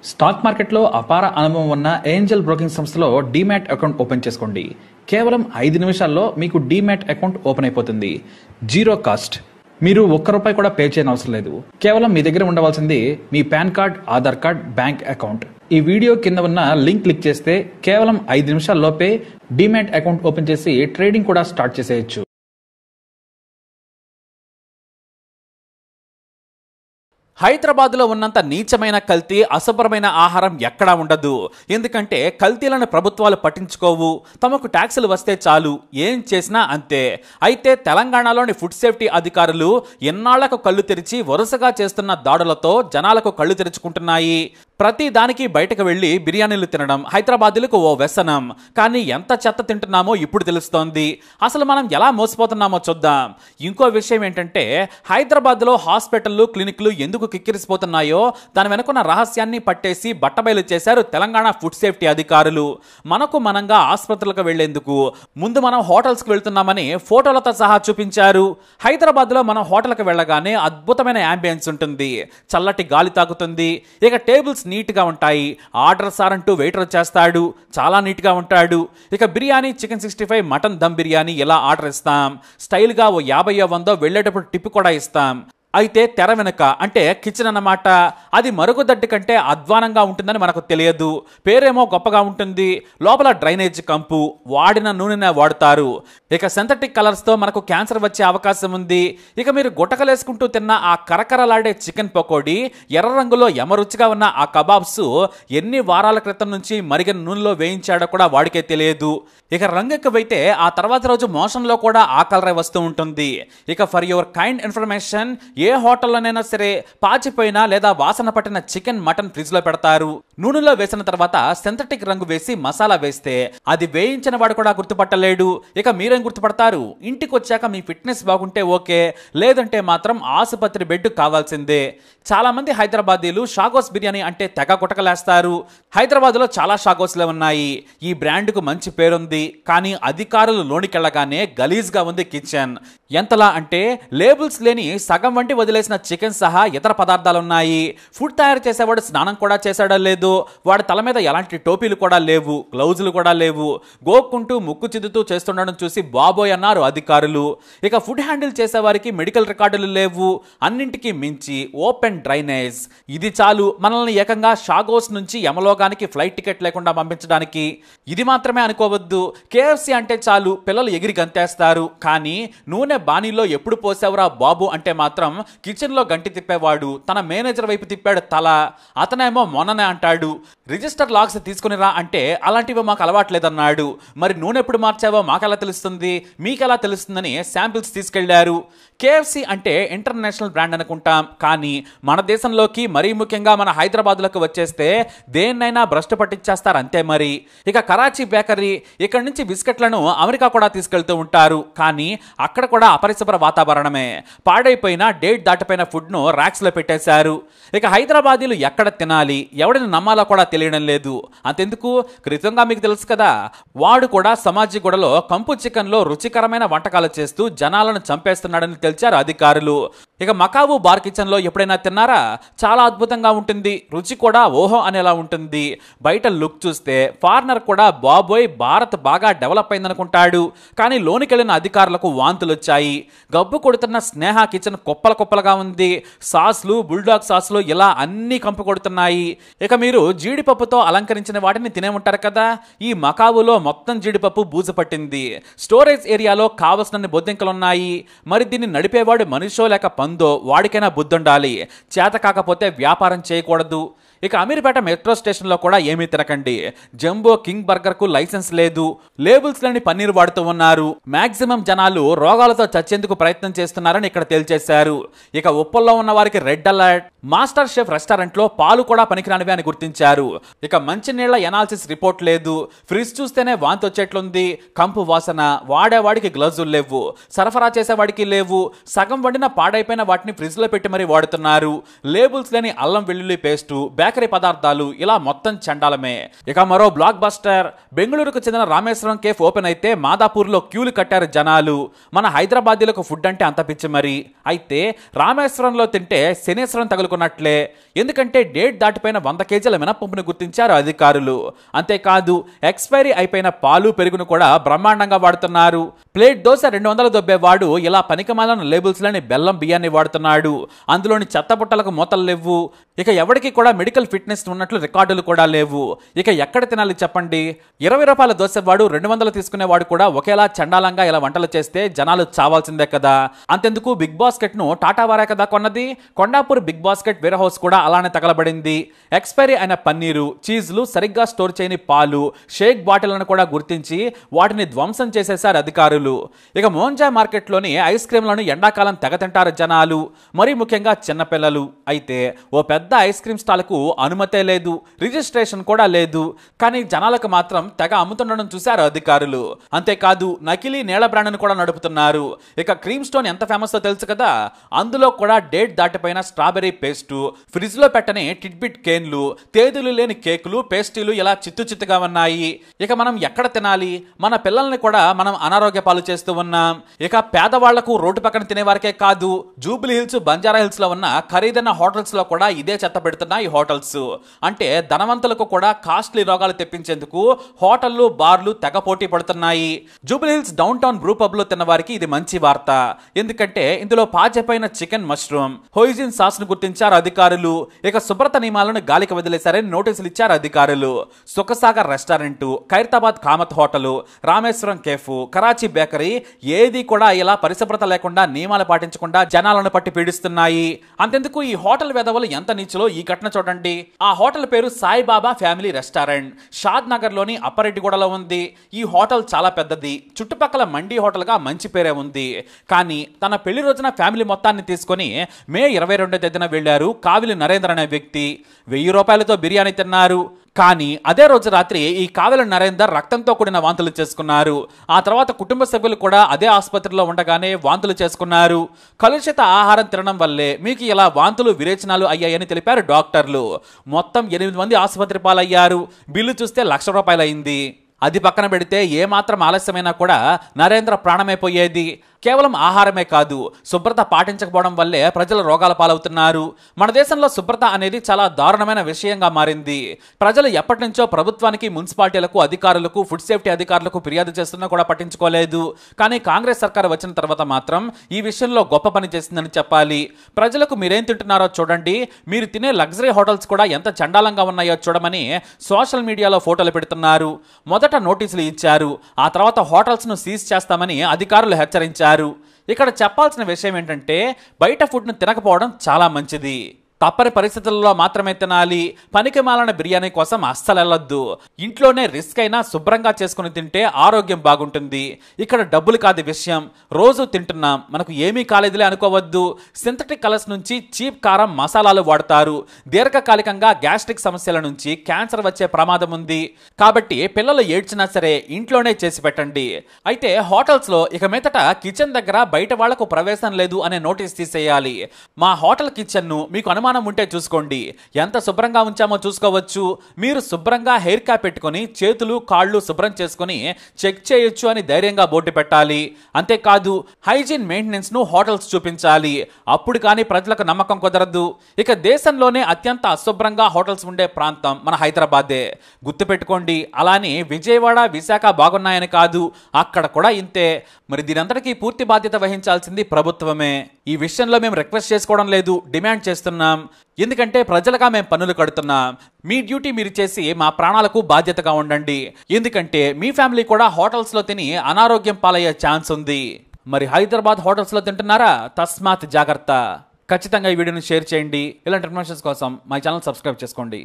Stock మార్కెట్లో అపార అనుభవం ఉన్న ఏంజల్ బ్రోకింగ్ సంస్థలో డీమ్యాట్ అకౌంట్ ఓపెన్ చేసుకోండి. కేవలం 5 నిమిషాల్లో మీకు డీమ్యాట్ అకౌంట్ ఓపెన్ అయిపోతుంది. Zero cost. మీరు ₹1 కూడా పే చేయని అవసరం లేదు. కేవలం మీ దగ్గర ఉండవలసింది మీ PAN card, Aadhaar card, bank account. ఈ వీడియో కింద ఉన్న లింక్ క్లిక్ చేస్తే కేవలం 5 నిమిషాల్లోపే డీమ్యాట్ అకౌంట్ ఓపెన్ చేసి ట్రేడింగ్ కూడా స్టార్ట్ చేసేయచ్చు. హైదరాబాద్లో ఉన్నంత నీచమైన కల్తీ, అశుభ్రమైన ఆహారం ఎక్కడా ఉండదు. ఎందుకంటే కల్తీలను ప్రభుత్వాలు పట్టించుకోవు. తమకు ట్యాక్సులు వస్తే చాలు, ఏం చేసినా అంతే. అయితే తెలంగాణలోని ఫుడ్ సేఫ్టీ అధికారులు ఎన్నాళ్లకు కళ్ళు తెరిచి వరుసగా చేస్తున్న దాడులతో జనాలకు కళ్ళు తెరుచుకుంటున్నాయి. ప్రతి దానికి బయటకు వెళ్లి బిర్యానీలు తినడం హైదరాబాదీలకు ఓ వ్యసనం. కానీ ఎంత చెత్త తింటున్నామో ఇప్పుడు తెలుస్తోంది. అసలు మనం ఎలా మోసపోతున్నామో చూద్దాం. ఇంకో విషయం ఏంటంటే హైదరాబాద్లో హాస్పిటళ్లు, క్లినిక్లు ఎందుకు కిక్కిరిసిపోతున్నాయో దాని వెనుకున్న రహస్యాన్ని పట్టేసి బట్టబయలు చేశారు తెలంగాణ ఫుడ్ సేఫ్టీ అధికారులు. మనకు మనంగా ఆసుపత్రులకు వెళ్లేందుకు ముందు మనం హోటల్స్కి వెళ్తున్నామని ఫోటోలతో సహా చూపించారు. హైదరాబాద్లో మనం హోటల్కి వెళ్ళగానే అద్భుతమైన యాంబియన్స్ ఉంటుంది, చల్లటి గాలి తాకుతుంది. ఇక టేబుల్స్ నీట్గా ఉంటాయి. ఆర్డర్ సార్ అంటూ వెయిటర్ వచ్చేస్తాడు, చాలా నీట్గా ఉంటాడు. ఇక బిర్యానీ, చికెన్ 65, మటన్ దమ్ బిర్యానీ ఇలా ఆర్డర్ ఇస్తాం. స్టైల్గా ఓ 50 100 వెళ్ళేటప్పుడు టిప్ కూడా ఇస్తాం. అయితే తెర వెనుక అంటే కిచెన్ అన్నమాట, అది మరుగుదొడ్డి కంటే అధ్వానంగా ఉంటుందని మనకు తెలియదు. పేరేమో గొప్పగా ఉంటుంది, లోపల డ్రైనేజ్ కంపు, వాడిన నూనెనే వాడుతారు. ఇక సింథటిక్ కలర్స్తో మనకు క్యాన్సర్ వచ్చే అవకాశం ఉంది. ఇక మీరు గుట్టకలేసుకుంటూ తిన్న ఆ కరకరలాడే చికెన్ పకోడీ, ఎర్ర రంగులో యమరుచిగా ఉన్న ఆ కబాబ్స్ ఎన్ని వారాల క్రితం నుంచి మరిగిన నూనెలో వేయించాడో కూడా వాడికే తెలియదు. ఇక రంగు ఎక్కువైతే ఆ తర్వాత రోజు మోషన్లో కూడా ఆ కలరే వస్తూ ఉంటుంది. ఇక ఫర్ యువర్ కైండ్ ఇన్ఫర్మేషన్, ఏ హోటల్లోనైనా సరే పాచిపోయినా లేదా వాసన పట్టిన చికెన్, మటన్ ఫ్రిడ్జ్ లో పెడతారు. నూనెలో వేసిన తర్వాత సింథటిక్ రంగు వేసి మసాలా వేస్తే అది వేయించిన వాడు కూడా గుర్తుపట్టలేడు. ఇక మీరేం గుర్తుపడతారు? ఇంటికి వచ్చాక మీ ఫిట్నెస్ బాగుంటే ఓకే, లేదంటే మాత్రం ఆసుపత్రి బెడ్ కావాల్సిందే. చాలా మంది హైదరాబాదీలు షాగోస్ బిర్యానీ అంటే తెగ గుటకలేస్తారు. హైదరాబాద్లో చాలా షాగోస్లే ఉన్నాయి. ఈ బ్రాండ్కు మంచి పేరుంది. కానీ అధికారులు లోనికెళ్లగానే గలీజ్గా ఉంది కిచెన్. ఎంతలా అంటే లేబుల్స్ లేని సగం వంటి వదిలేసిన చికెన్ సహా ఇతర పదార్థాలున్నాయి. ఫుడ్ తయారు చేసేవాడు స్నానం కూడా చేశాడో లేదు, వాడి తల మీద ఎలాంటి టోపీలు కూడా లేవు, గ్లౌజులు కూడా లేవు. గోక్కుంటూ ముక్కు చిద్దుతూ చేస్తుండడం చూసి బాబోయ్ అన్నారు అధికారులు. ఇక ఫుడ్ హ్యాండిల్ చేసేవారికి మెడికల్ రికార్డులు లేవు. అన్నింటికీ మించి ఓపెన్ డ్రైనేజ్. ఇది చాలు మనల్ని ఏకంగా షాగోస్ నుంచి యమలోకానికి ఫ్లైట్ టికెట్ లేకుండా పంపించడానికి. ఇది మాత్రమే అనుకోవద్దు. KFC అంటే చాలు పిల్లలు ఎగిరి గంతేస్తారు. కానీ నూనె బాణీలో ఎప్పుడు పోసావురా బాబు అంటే మాత్రం కిచెన్లో గంటి తిప్పేవాడు తన మేనేజర్ వైపు తిప్పాడు తల. అతనేమో మొన్ననే అంటాడు, రిజిస్టర్ లాక్స్ తీసుకునిరా అంటే అలాంటివి మాకు అలవాట్లేదన్నాడు. మరి నూనె ఎప్పుడు మార్చావో మాకెలా తెలుస్తుంది, మీకెలా తెలుస్తుందని శాంపిల్స్ తీసుకెళ్లారు. KFC అంటే ఇంటర్నేషనల్ బ్రాండ్ అనుకుంటాం, కానీ మన దేశంలోకి మరీ ముఖ్యంగా మన హైదరాబాద్లోకి వచ్చేస్తే దేన్నైనా భ్రష్టు పట్టించేస్తారు అంతే. మరి ఇక కరాచీ బేకరీ, ఇక్కడ నుంచి బిస్కెట్లను అమెరికా కూడా తీసుకెళ్తూ ఉంటారు. కానీ అక్కడ కూడా అపరిశుభ్ర వాతావరణమే. పాడైపోయిన, డేట్ దాటిపోయిన ఫుడ్ను ర్యాక్స్లో పెట్టేశారు. ఇక హైదరాబాదీలు ఎక్కడ తినాలి, ఎవడిని నమ్మాలో కూడా తెలియడం లేదు. అంతెందుకు, క్రితంగా మీకు తెలుసు కదా, వాడు కూడా సమాజీ గూడలో కంపు చికెన్లో రుచికరమైన వంటకాలు చేస్తూ జనాలను చంపేస్తున్నాడని తెలిచారు అధికారులు. ఇక మకావు బార్ కిచెన్లో ఎప్పుడైనా తిన్నారా? చాలా అద్భుతంగా ఉంటుంది. రుచి కూడా ఓహో అనేలా ఉంటుంది. బయట లుక్ చూస్తే ఫారినర్ కూడా బాబోయ్ భారత్ బాగా డెవలప్ అయిందనుకుంటాడు. కానీ లోనికెళ్లిన అధికారులకు వాంతులు వచ్చాయి. గబ్బు కొడుతున్న స్నేహ కిచెన్ కుప్పల కుప్పలుగా ఉంది. సాస్లు, బుల్డాగ్ సాస్లు ఇలా అన్ని కంపు కొడుతున్నాయి. ఇక మీరు జీడిపప్పుతో అలంకరించిన వాటిని తినే ఉంటారు కదా, ఈ మకావులో మొత్తం జీడిపప్పు బూజు పట్టింది. స్టోరేజ్ ఏరియాలో కావలసినన్ని బొద్దింకలున్నాయి. మరి దీన్ని నడిపేవాడు మనిషో లేక పందో, వాడికైనా బుద్ధుండాలి. చేత కాకపోతే వ్యాపారం చేయకూడదు. ఇక అమీర్పేట మెట్రో స్టేషన్లో కూడా ఏమీ తినకండి. జంబో కింగ్ బర్గర్కు లైసెన్స్ లేదు. లేబుల్స్ లేని పన్నీర్ వాడుతూ ఉన్నారు. మాక్సిమం జనాలు రోగాలతో చచ్చేందుకు ప్రయత్నం చేస్తున్నారని ఇక్కడ తేల్చేశారు. ఇక ఉప్పల్లో ఉన్న వారికి రెడ్ అలర్ట్. మాస్టర్ షెఫ్ రెస్టారెంట్లో పాలు కూడా పనికిరానివి అని గుర్తించారు. ఇక మంచినీళ్ల ఎనాలిసిస్ రిపోర్ట్ లేదు. ఫ్రిడ్జ్ చూస్తేనే వాంతి వచ్చేట్లుంది, కంపు వాసన. వాడేవాడికి గ్లౌజులు లేవు, సరఫరా చేసేవాడికి లేవు. సగం వండిన పాడైపోయిన దాటిపోయిన వాటిని ఫ్రిడ్జ్ లో పెట్టి మరీ వాడుతున్నారు. లేబుల్స్ లేని అల్లం వెల్లుల్లి పేస్టు, బేకరీ పదార్థాలు, ఇలా మొత్తం చండాలమే. ఇక మరో బ్లాక్ బస్టర్, బెంగళూరుకు చెందిన రామేశ్వరం కేఫ్ ఓపెన్ అయితే మాదాపూర్ లో క్యూలు కట్టారు జనాలు. మన హైదరాబాదీలకు ఫుడ్ అంటే అంత పిచ్చి మరి. అయితే రామేశ్వరంలో తింటే శనేశ్వరం తగులుకున్నట్లే. ఎందుకంటే డేట్ దాటిపోయిన 100 కేజీల మినపప్పును గుర్తించారు అధికారులు. అంతేకాదు ఎక్స్పైరీ అయిపోయిన పాలు పెరుగును కూడా బ్రహ్మాండంగా వాడుతున్నారు. ప్లేట్ దోశ 200 దొబ్బేవాడు ఇలా పనికిమాలిన లేబుల్స్ లోని బెల్లం బియ్యాన్ని వాడుతున్నాడు. అందులోని చెత్తబుట్టలకు మూతలు లేవు. ఇక ఎవరికి కూడా మెడికల్ ఫిట్నెస్ ఉన్నట్లు రికార్డులు కూడా లేవు. ఇక ఎక్కడ తినాలి చెప్పండి? 20 రూపాయల దోశ వాడు 200 తీసుకునేవాడు కూడా ఒకేలా చండాలంగా ఇలా వంటలు చేస్తే జనాలు చావాల్సిందే కదా. అంతెందుకు బిగ్ బాస్కెట్ ను టాటా వారే కదా కొన్నది. Kondapur BigBasket warehouse కూడా అలానే తగలబడింది. ఎక్స్పైరీ అయిన పన్నీరు, చీజ్లు, సరిగ్గా స్టోర్ చేయని పాలు, షేక్ బాటిళ్లను కూడా గుర్తించి వాటిని ధ్వంసం చేసేశారు అధికారులు. ఇక మోంజా మార్కెట్లోని ఐస్ క్రీమ్లను ఎండాకాలం తెగ తింటారు జనాలు, మరీ ముఖ్యంగా చిన్నపిల్లలు. అయితే ఓ పెద్ద ఐస్ క్రీమ్ స్టాల్కు అనుమతే లేదు, రిజిస్ట్రేషన్ కూడా లేదు. కానీ జనాలకు మాత్రం తెగ అమ్ముతుండడం చూశారు అధికారులు. అంతేకాదు నకిలీ నీళ్ల బ్రాండ్ను కూడా నడుపుతున్నారు. ఇక క్రీమ్ స్టోన్ ఎంత ఫేమస్ తెలుసు కదా. అందులో కూడా డేట్ దాటిపోయిన స్ట్రాబెర్రీ పేస్టు, ఫ్రిడ్జ్ లో పెట్టని టిడ్బిట్ కేన్లు, తేదీలు లేని కేకులు, పేస్ట్రీలు ఇలా చిత్తుగా ఉన్నాయి. ఇక మనం ఎక్కడ తినాలి? మన పిల్లల్ని కూడా మనం అనారోగ్య పాలు చేస్తూ ఉన్నాం. ఇక పేదవాళ్లకు రోడ్డు పక్కన తినేవారికే కాదు, జూబ్లీ హిల్స్, బంజారా హిల్స్ లో ఉన్న ఖరీదైన హోటల్స్ లో కూడా ఇదే చెత్త పెడుతున్నాయి హోటల్స్. అంటే ధనవంతులకు కూడా కాస్ట్లీ రోగాలు తెప్పించేందుకు హోటళ్లు, బార్లు తెగ పోటీ పడుతున్నాయి. Jubilee hills down town Bru pub లో తిన్న వారికి ఇది మంచి వార్త. ఎందుకంటే ఇందులో పాచెపైన చికెన్ మష్రూమ్, హోయిజిన్ సాస్ ను గుర్తించారు అధికారులు. ఇక శుభ్రత నియమాలను గాలికి వదిలేశారని నోటీసులు ఇచ్చారు అధికారులు. Sukhsagar restaurant, Khairatabad Kamath hotel, Rameshwaram cafe, Karachi bakery ఏది కూడా ఇలా పరిశుభ్రత లేకుండా నియమాలు పాటించకుండా జనాలను పట్టి పీడిస్తున్నాయి. అంతెందుకు ఈ హోటల్ వెధవలు ఎంత నీచులో ఈ ఘటన చూడండి. ఆ హోటల్ పేరు సాయిబాబా ఫ్యామిలీ రెస్టారెంట్, షాద్ నగర్ లోని అప్పారెడ్డిగూడలో ఉంది. ఈ హోటల్ చాలా పెద్దది, చుట్టుపక్కల మండీ హోటల్ గా మంచి పేరే ఉంది. కానీ తన పెళ్లి రోజున ఫ్యామిలీ మొత్తాన్ని తీసుకొని మే 22వ తేదీన వెళ్లారు కావిలి నరేంద్ర అనే వ్యక్తి. 1000 రూపాయలతో బిర్యానీ తిన్నారు. కానీ అదే రోజు రాత్రి ఈ కావిలి నరేందర్ రక్తంతో కూడిన వాంతులు చేసుకున్నారు. ఆ తర్వాత కుటుంబ సభ్యులు కూడా అదే ఆసుపత్రిలో ఉండగానే వాంతులు చేసుకున్నారు. కలుషిత ఆహారం తినడం వల్లే మీకు ఇలా వాంతులు, విరేచనాలు అయ్యాయని తెలిపారు డాక్టర్లు. మొత్తం 8 మంది ఆసుపత్రి పాలయ్యారు. బిల్లు చూస్తే ₹1,00,000 అయింది. అది పక్కన పెడితే ఏమాత్రం ఆలస్యమైనా కూడా నరేంద్ర ప్రాణమైపోయేది. కేవలం ఆహారమే కాదు, శుభ్రత పాటించకపోవడం వల్లే ప్రజలు రోగాల పాలవుతున్నారు. మన దేశంలో శుభ్రత అనేది చాలా దారుణమైన విషయంగా మారింది. ప్రజలు ఎప్పటి నుంచో ప్రభుత్వానికి, మున్సిపాలిటీలకు, అధికారులకు, ఫుడ్ సేఫ్టీ అధికారులకు ఫిర్యాదు చేస్తున్నా కూడా పట్టించుకోలేదు. కానీ కాంగ్రెస్ సర్కార్ వచ్చిన తర్వాత మాత్రం ఈ విషయంలో గొప్ప పని చేసిందని చెప్పాలి. ప్రజలకు మీరేం తింటున్నారో చూడండి, మీరు తినే లగ్జరీ హోటల్స్ కూడా ఎంత చండాలంగా ఉన్నాయో చూడమని సోషల్ మీడియాలో ఫోటోలు పెడుతున్నారు. మొదట నోటీసులు ఇచ్చారు, ఆ తర్వాత హోటల్స్ ను సీజ్ చేస్తామని అధికారులు హెచ్చరించారు. ఇక్కడ చెప్పాల్సిన విషయం ఏంటంటే బయట ఫుడ్ ను తినకపోవడం చాలా మంచిది. తప్పని పరిస్థితుల్లో మాత్రమే తినాలి. పనికిమాలిన బిర్యానీ కోసం అస్సలు వెళ్ళొద్దు. ఇంట్లోనే రిస్క్ అయినా శుభ్రంగా చేసుకుని తింటే ఆరోగ్యం బాగుంటుంది. ఇక్కడ డబ్బులు కాదు విషయం. రోజు తింటున్నాం, మనకు ఏమీ కాలేదులే అనుకోవద్దు. సింథటిక్ కలర్స్ నుంచి చీప్ కారం, మసాలాలు వాడతారు. దీర్ఘకాలికంగా గ్యాస్ట్రిక్ సమస్యల నుంచి క్యాన్సర్ వచ్చే ప్రమాదం ఉంది. కాబట్టి పిల్లలు ఏడ్చినా సరే ఇంట్లోనే చేసి పెట్టండి. అయితే హోటల్స్ లో ఇక మీదట కిచెన్ దగ్గర బయట వాళ్లకు ప్రవేశం లేదు అనే నోటీస్ తీసేయాలి. మా హోటల్ కిచెన్ ను మీకు అనుమానం ఉంటే చూసుకోండి, ఎంత శుభ్రంగా ఉంచామో చూసుకోవచ్చు. మీరు శుభ్రంగా హెయిర్ క్యాప్ పెట్టుకుని చేతులు, కాళ్ళు శుభ్రం చేసుకుని చెక్ చేయొచ్చు అని ధైర్యంగా బోర్డు పెట్టాలి. అంతేకాదు హైజీన్ మెయింటెనెన్స్ ను హోటల్స్ చూపించాలి. అప్పుడు కానీ ప్రజలకు నమ్మకం కుదరదు. ఇక దేశంలోనే అత్యంత అశుభ్రంగా హోటల్స్ ఉండే ప్రాంతం మన హైదరాబాదే. గుర్తుపెట్టుకోండి. అలానే విజయవాడ, విశాఖ బాగున్నాయని కాదు, అక్కడ కూడా ఇంతే. మరి దీనంతటికీ పూర్తి బాధ్యత వహించాల్సింది ప్రభుత్వమే. ఈ విషయంలో మేము రిక్వెస్ట్ చేసుకోవడం లేదు, డిమాండ్ చేస్తున్నాం. ఎందుకంటే ప్రజలుగా మేము పన్నులు కడుతున్నాం. మీ డ్యూటీ మీరు చేసి మా ప్రాణాలకు బాధ్యతగా ఉండండి. ఎందుకంటే మీ ఫ్యామిలీ కూడా హోటల్స్ లో తిని అనారోగ్యం పాలయ్యే ఛాన్స్ ఉంది. మరి హైదరాబాద్ హోటల్స్ లో తింటున్నారా? తస్మాత్ జాగ్రత్త. ఖచ్చితంగా ఈ వీడియోని షేర్ చేయండి. ఇలాంటి ఇన్ఫర్మేషన్స్ కోసం మా ఛానల్ సబ్స్క్రైబ్ చేసుకోండి.